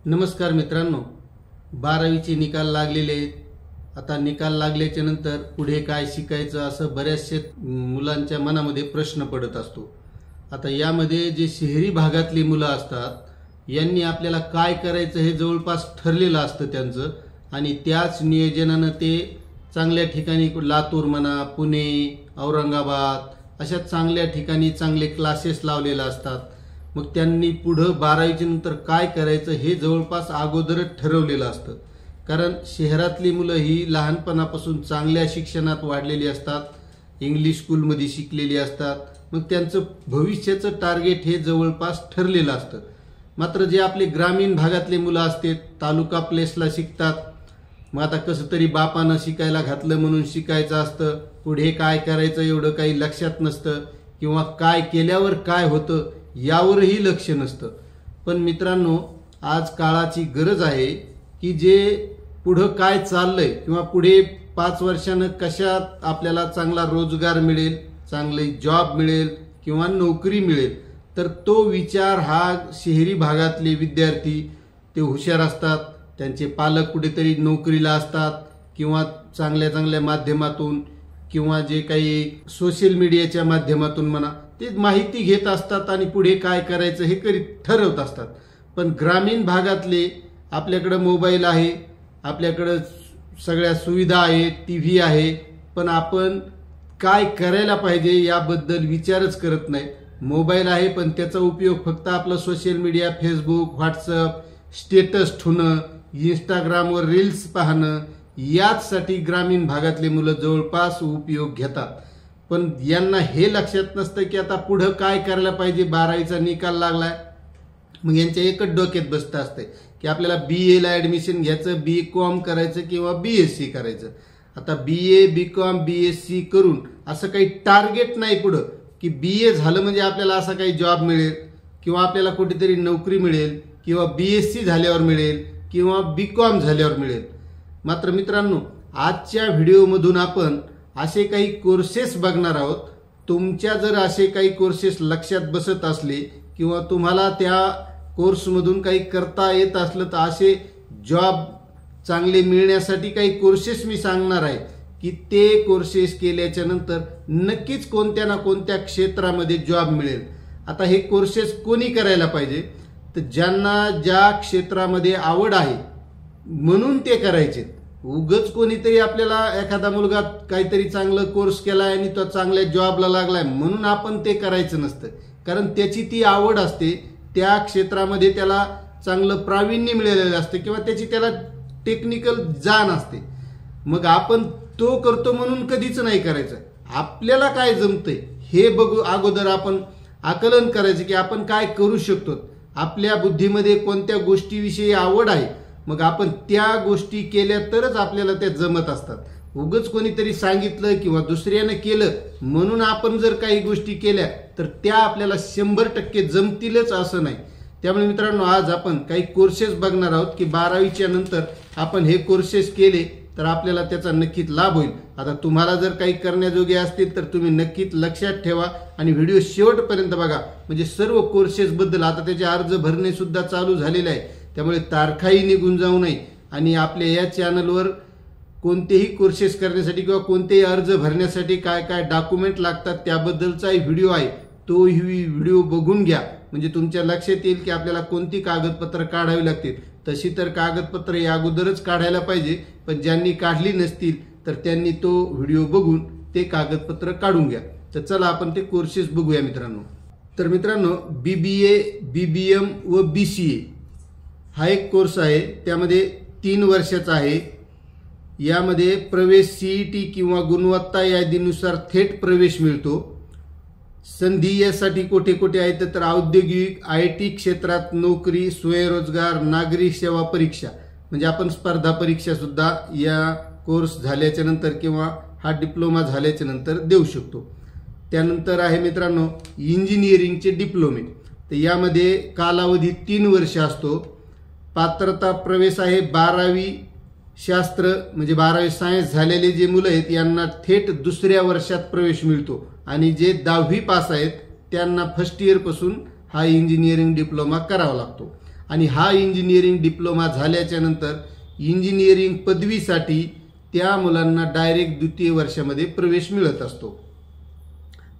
नमस्कार मित्रांनो, 12वीचे निकाल लागलेले आहेत। आता निकाल लागल्याच्या नंतर पुढे काय शिकायचं असं बऱ्याचशा मुलांच्या मनामध्ये प्रश्न पडत असतो। आता यामध्ये जे शहरी भागातली मुलं असतात यांनी आपल्याला काय करायचं हे जवळपास ठरलेलं असतं त्यांचं, आणि त्याच नियोजनानं ते चांगल्या ठिकाणी लातूर म्हणा, पुणे, औरंगाबाद अशा चांगल्या ठिकाणी चांगले क्लासेस लावलेले असतात। मग त्यांनी पुढे 12वीच्या नंतर काय करायचं हे जवळपास अगोदरच ठरवलेलं असतं, कारण शहरातली मुलं ही लहानपणापासून चांगल्या शिक्षणात वाढलेली असतात, इंग्लिश स्कूलमध्ये शिकलेली असतात। मग त्यांचं भविष्याचं टार्गेट हे जवळपास ठरलेलं असतं। मात्र जे आपले ग्रामीण भागातले मुलं असतात, तालुका प्लेसला शिकतात, मग आता कसं तरी बापानं शिकायला घातलं म्हणून शिकायचं असतं, पुढे काय करायचं एवढं काही लक्षात नसतं, किंवा काय केल्यावर काय होतं यावरही लक्ष नसतं। पण मित्रांनो, आज काळाची गरज आहे की जे पुढं काय चाललंय किंवा पुढे 5 वर्षांनं कशात आपल्याला चांगला रोजगार मिळेल, चांगले जॉब मिळेल किंवा नोकरी मिळेल, तर तो विचार हा शहरी भागातले विद्यार्थी ते हुशार असतात, त्यांचे पालक कुठेतरी नोकरीला असतात किंवा चांगल्या चांगल्या माध्यमातून किंवा जे काही सोशल मीडियाच्या माध्यमातून म्हणा ते माहिती घेत असतात आणि पुढे काय करायचं हे ठरवत असतात। पण ग्रामीण भागातले आपल्याकडे मोबाईल आहे, आपल्याकडे सगळ्या सुविधा आहेत, टीव्ही आहे, पण आपण काय करायला पाहिजे याबद्दल विचारच करत नाही। मोबाईल आहे पण त्याचा उपयोग फक्त आपलं social media, Facebook, WhatsApp, status ठेवणं, इंस्टाग्रामवर रील्स पाहणं याचसाठी ग्रामीण भागातले मुलं जवळपास उपयोग घेतात। पण यांना हे लक्षात नसतं की आता पुढं काय करायला पाहिजे। 12वीचा निकाल लागलाय, मग यांच्या एकच डोक्यात बसतं असते की आपल्याला BA ला ऍडमिशन घ्यायचं, BCom करायचं किंवा BSc करायचं। आता BA, BCom, BSc करून असं काही टार्गेट नाही पुढं की BA झालं म्हणजे आपल्याला असा काही जॉब मिळेल किंवा आपल्याला कुठेतरी नोकरी मिळेल किंवा BSc झाल्यावर मिळेल किंवा BCom झाल्यावर मिळेल। मात्र मित्रांनो, आजच्या व्हिडिओमधून आपण असे काही कोर्सेस बघणार आहोत। तुमच्या जर असे काही कोर्सेस लक्षात बसत असले किंवा तुम्हाला त्या कोर्समधून काही करता येत असलं तर असे जॉब चांगले मिळण्यासाठी काही कोर्सेस मी सांगणार आहे की ते कोर्सेस केल्याच्या नंतर नक्कीच कोणत्या ना कोणत्या क्षेत्रामध्ये जॉब मिळेल। आता हे कोर्सेस कोणी करायला पाहिजे, तर ज्यांना ज्या क्षेत्रामध्ये आवड आहे म्हणून ते करायचे। उगच कोणीतरी आपल्याला एखादा मुलगा काहीतरी चांगलं कोर्स केलाय आणि तो चांगल्या जॉबला लागलाय म्हणून आपण ते करायचं नसतं, कारण त्याची ती आवड असते, त्या क्षेत्रामध्ये त्याला चांगलं प्रावीण्य मिळालेलं असतं किंवा त्याला टेक्निकल जाण असते। मग आपण तो करतो म्हणून कधीच नाही करायचं। आपल्याला काय जमतंय हे बघू अगोदर आपण आकलन करायचं की आपण काय करू शकतो, आपल्या बुद्धीमध्ये कोणत्या गोष्टीविषयी आवड आहे, मग आपण त्या गोष्टी केल्या तरच आपल्याला त्या जमत असतात। उगच कोणीतरी सांगितलं किंवा दुसऱ्याने केलं म्हणून आपण जर काही गोष्टी केल्या तर त्या आपल्याला 100% जमतीलच असं नाही। त्यामुळे मित्रांनो, आज आपण काही कोर्सेस बघणार आहोत की 12वीच्या नंतर आपण हे कोर्सेस केले तर आपल्याला त्याचा नक्कीच लाभ होईल। आता तुम्हाला जर काही करण्याजोगे असतील तर तुम्ही नक्कीच लक्षात ठेवा आणि व्हिडिओ शेवटपर्यंत बघा, म्हणजे सर्व कोर्सेस बद्दल आता त्याचे अर्ज भरणे सुद्धा चालू झालेले आहे, त्यामुळे तारखाही निघून जाऊ नये। आणि आपल्या या चॅनलवर कोणतेही कोर्सेस करण्यासाठी किंवा कोणतेही अर्ज भरण्यासाठी काय काय डॉक्युमेंट लागतात त्याबद्दलचाही व्हिडिओ आहे, तोही व्हिडिओ बघून घ्या, म्हणजे तुमच्या लक्षात येईल की आपल्याला कोणती कागदपत्र काढावी लागतील। तशी तर कागदपत्र या अगोदरच काढायला पाहिजे, पण ज्यांनी काढली नसतील तर त्यांनी तो व्हिडिओ बघून ते कागदपत्र काढून घ्या। तर चला आपण ते कोर्सेस बघूया मित्रांनो। तर मित्रांनो, BBA, BBM व BCA हा एक कोर्स आहे, त्यामध्ये 3 वर्षाचा आहे। यामध्ये प्रवेश CET किंवा गुणवत्ता यादीनुसार थेट प्रवेश मिळतो। संधी यासाठी कोठे कोठे आहेत तर औद्योगिक, IT क्षेत्रात नोकरी, स्वयंरोजगार, नागरी सेवा परीक्षा, म्हणजे आपण स्पर्धा परीक्षा सुद्धा या कोर्स झाल्याच्या नंतर किंवा हा डिप्लोमा झाल्याच्या नंतर देऊ शकतो। त्यानंतर आहे मित्रांनो इंजिनिअरिंगचे डिप्लोमे, तर यामध्ये कालावधी 3 वर्ष असतो। पात्रता प्रवेश आहे 12वी शास्त्र, म्हणजे 12वी सायन्स झालेले जे मुलं आहेत यांना थेट दुसऱ्या वर्षात प्रवेश मिळतो, आणि जे 10वी पास आहेत त्यांना फर्स्ट इयर पासून हा इंजिनिअरिंग डिप्लोमा करावा लागतो। आणि हा इंजिनिअरिंग डिप्लोमा झाल्याच्या नंतर इंजिनिअरिंग पदवीसाठी त्या मुलांना डायरेक्ट द्वितीय वर्षामध्ये प्रवेश मिळत असतो.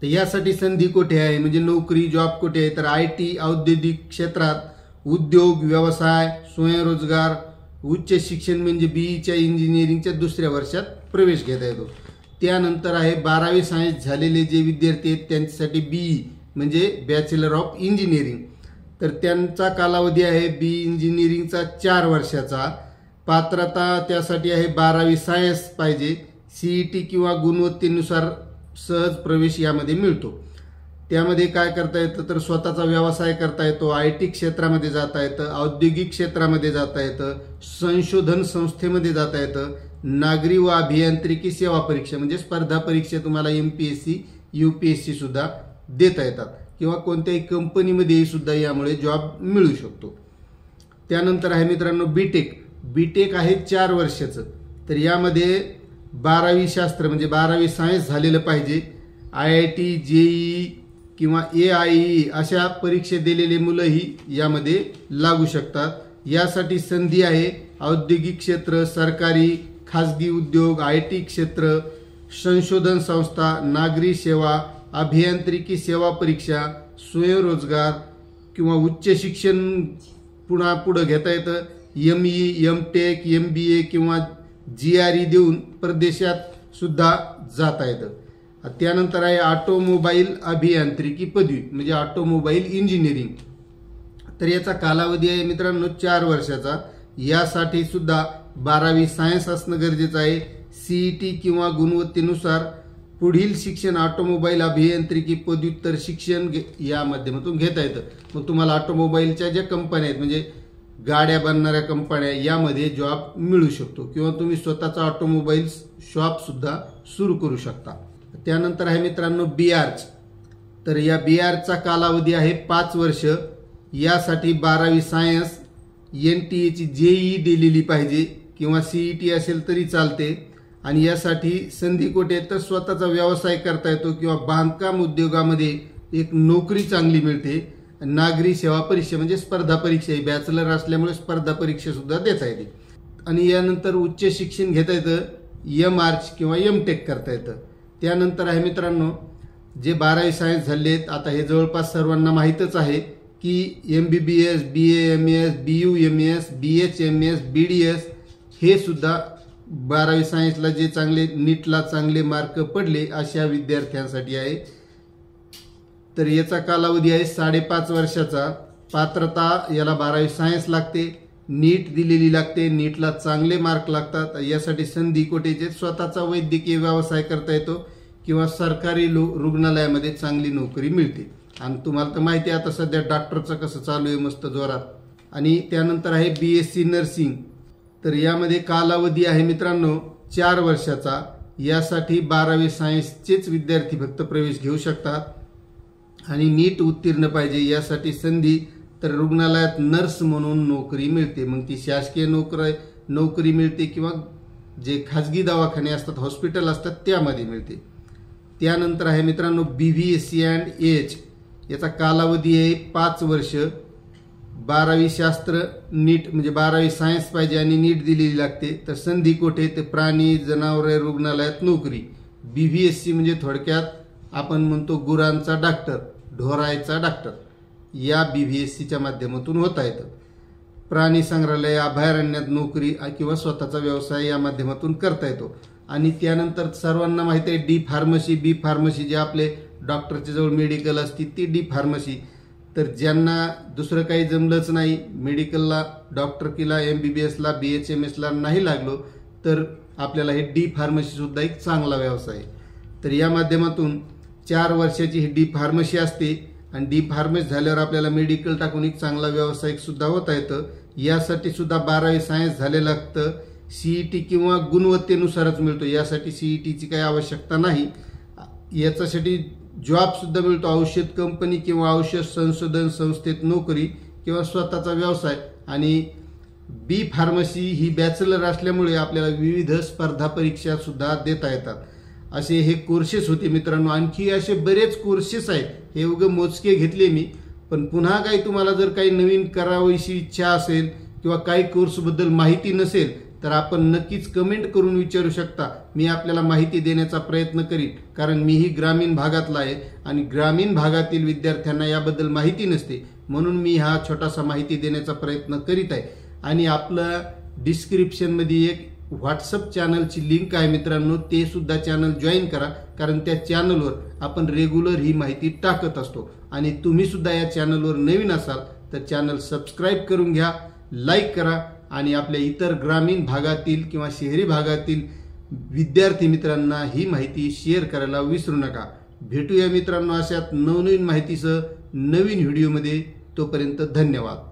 तर यासाठी संधी कुठे आहे, म्हणजे नोकरी जॉब कुठे आहे, तर IT औद्योगिक क्षेत्रात उद्योग व्यवसाय स्वयंरोजगार उच्च शिक्षण म्हणजे BEच्या इंजिनिअरिंगच्या दुसऱ्या वर्षात प्रवेश घेता येतो. त्यानंतर आहे 12वी सायन्स झालेले जे विद्यार्थी आहेत त्यांच्यासाठी BE म्हणजे बॅचलर ऑफ इंजिनिअरिंग. तर त्यांचा कालावधी आहे BE इंजिनिअरिंगचा 4 वर्षाचा. पात्रता त्यासाठी आहे 12वी सायन्स पाहिजे. CET किंवा गुणवत्तेनुसार सहज प्रवेश यामध्ये मिळतो. त्यामध्ये काय करता येतं, तर स्वतःचा व्यवसाय करता येतो, IT क्षेत्रामध्ये जाता येतं, औद्योगिक क्षेत्रामध्ये जाता येतं, संशोधन संस्थेमध्ये जाता येतं, नागरी व अभियांत्रिकी सेवा परीक्षा म्हणजे स्पर्धा परीक्षा तुम्हाला MPSC UPSC सुद्धा देता येतात किंवा कोणत्याही कंपनीमध्ये सुद्धा यामुळे जॉब मिळू शकतो. त्यानंतर आहे मित्रांनो बीटेक आहे 4 वर्षाचं. तर यामध्ये 12वी शास्त्र म्हणजे 12वी सायन्स झालेलं पाहिजे. IIT JEE किंवा AIE अशा परीक्षा दिलेले मुलंही यामध्ये लागू शकतात. यासाठी संधी आहे औद्योगिक क्षेत्र, सरकारी खाजगी उद्योग, IT क्षेत्र, संशोधन संस्था, नागरी सेवा, अभियांत्रिकी सेवा परीक्षा, स्वयंरोजगार किंवा उच्च शिक्षण पुढं घेता येतं. ME MTech MBA किंवा GRE देऊन परदेशात सुद्धा जाता येतं. त्यानंतर आहे ऑटोमोबाईल अभियांत्रिकी पदवी म्हणजे ऑटोमोबाईल इंजिनिअरिंग. तर याचा कालावधी आहे मित्रांनो 4 वर्षाचा. यासाठी सुद्धा 12वी सायन्स असणं गरजेचं आहे. CET किंवा गुणवत्तेनुसार पुढील शिक्षण ऑटोमोबाईल अभियांत्रिकी पदव्युत्तर शिक्षण या माध्यमातून घेता येतं. मग तुम्हाला ऑटोमोबाईलच्या ज्या कंपन्या आहेत म्हणजे गाड्या बनणाऱ्या कंपन्या यामध्ये जॉब मिळू शकतो किंवा तुम्ही स्वतःचा ऑटोमोबाईल शॉप सुद्धा सुरू करू शकता. त्यानंतर आहे मित्रांनो BArch. तर या BArchचा कालावधी आहे 5 वर्ष. यासाठी 12वी सायन्स NTA ची JEE दिलेली पाहिजे किंवा CET असेल तरी चालते. आणि यासाठी संधी कुठे तर स्वतःचा व्यवसाय करता येतो किंवा बांधकाम उद्योगामध्ये एक नोकरी चांगली मिळते. नागरी सेवा परीक्षा म्हणजे स्पर्धा परीक्षा ही बॅचलर असल्यामुळे स्पर्धा परीक्षा सुद्धा देता येते. आणि यानंतर उच्च शिक्षण घेता येतं MArch किंवा MTech करता येतं. त्यानंतर आहे मित्रांनो जे 12वी सायन्स झाले आहेत आता हे जवळपास सर्वांना माहीतच आहे की MBBS BAMS BUMS BHMS BDS हे सुद्धा 12वी सायन्सला जे चांगले नीटला चांगले मार्क पडले अशा विद्यार्थ्यांसाठी आहे. तर याचा कालावधी आहे 5.5 वर्षाचा. पात्रता याला 12वी सायन्स लागते, नीट दिलेली लागते, नीटला चांगले मार्क लागतात. यासाठी संधी कोटेचे स्वतःचा वैद्यकीय व्यवसाय करता येतो किंवा सरकारी रुग्णालयामध्ये चांगली नोकरी मिळते. आणि तुम्हाला तर माहिती आहे आता सध्या डॉक्टरचं कसं चालू आहे मस्त जोरात. आणि त्यानंतर आहे BSc नर्सिंग. तर यामध्ये कालावधी आहे मित्रांनो 4 वर्षाचा. यासाठी 12वी सायन्सचेच विद्यार्थी फक्त प्रवेश घेऊ शकतात आणि नीट उत्तीर्ण पाहिजे. यासाठी संधी तर रुग्णालयात नर्स म्हणून नोकरी मिळते. मग ती शासकीय नोकरी मिळते किंवा जे खाजगी दवाखाने असतात हॉस्पिटल असतात त्यामध्ये मिळते. त्यानंतर आहे मित्रांनो BVSc अँड AH. याचा कालावधी आहे 5 वर्ष. 12वी शास्त्र नीट म्हणजे 12वी सायन्स पाहिजे आणि नीट दिलेली लागते. तर संधी कोठे ते प्राणी जनावरे रुग्णालयात नोकरी. BVSc म्हणजे थोडक्यात आपण म्हणतो गुरांचा डॉक्टर, ढोरायचा डॉक्टर या BVScच्या माध्यमातून होता येतं. प्राणी संग्रहालय अभयारण्यात नोकरी किंवा स्वतःचा व्यवसाय या माध्यमातून करता येतो. आणि त्यानंतर सर्वांना माहिती आहे बी फार्मसी जे आपले डॉक्टरच्या जवळ मेडिकल असते ती डी फार्मसी. तर ज्यांना दुसरं काही जमलंच नाही मेडिकलला डॉक्टरकीला MBBSला BHMSला नाही लागलो तर आपल्याला हे डी फार्मसी सुद्धा एक चांगला व्यवसाय आहे. तर या माध्यमातून 4 वर्षाची ही डी फार्मसी असते आणि डी फार्मसी झाल्यावर आपल्याला मेडिकल टाकून एक चांगला व्यावसायिक सुद्धा होता येतं. यासाठी सुद्धा 12वी सायन्स झालेलं लागतं. CET किंवा गुणवत्तेनुसारच मिळतो. यासाठी CETची काही आवश्यकता नाही. याच्यासाठी जॉब सुद्धा मिळतो. औषध कंपनी किंवा औषध संशोधन संस्थेत नोकरी किंवा स्वतःचा व्यवसाय. आणि बी फार्मसी ही बॅचलर असल्यामुळे आपल्याला विविध स्पर्धा परीक्षा सुद्धा देता येतात. असे हे कोर्सेस होते मित्रांनो. आणखी असे बरेच कोर्सेस आहेत हे उगे मोजके घेतले मी पण पुन्हा काही तुम्हाला जर काही नवीन करावीशी इच्छा असेल किंवा काही कोर्सबद्दल माहिती नसेल तर आपण नक्कीच कमेंट करून विचारू शकता. मी आपल्याला माहिती देण्याचा प्रयत्न करीन, कारण मीही ग्रामीण भागातला आहे आणि ग्रामीण भागातील विद्यार्थ्यांना याबद्दल माहिती नसते, म्हणून मी हा छोटासा माहिती देण्याचा प्रयत्न करीत आहे. आणि आपलं डिस्क्रिप्शनमध्ये एक व्हॉट्सअप चॅनलची लिंक आहे मित्रांनो, ते सुद्धा चॅनल जॉईन करा, कारण त्या चॅनलवर आपण रेग्युलर ही माहिती टाकत असतो. आणि तुम्ही सुद्धा या चॅनलवर नवीन असाल तर चॅनल सबस्क्राईब करून घ्या, लाईक करा आणि आपल्या इतर ग्रामीण भागातील किंवा शहरी भागातील विद्यार्थी मित्रांना ही माहिती शेअर करायला विसरू नका. भेटूया मित्रांनो अशात नवनवीन माहितीसह नवीन व्हिडिओमध्ये. तोपर्यंत धन्यवाद.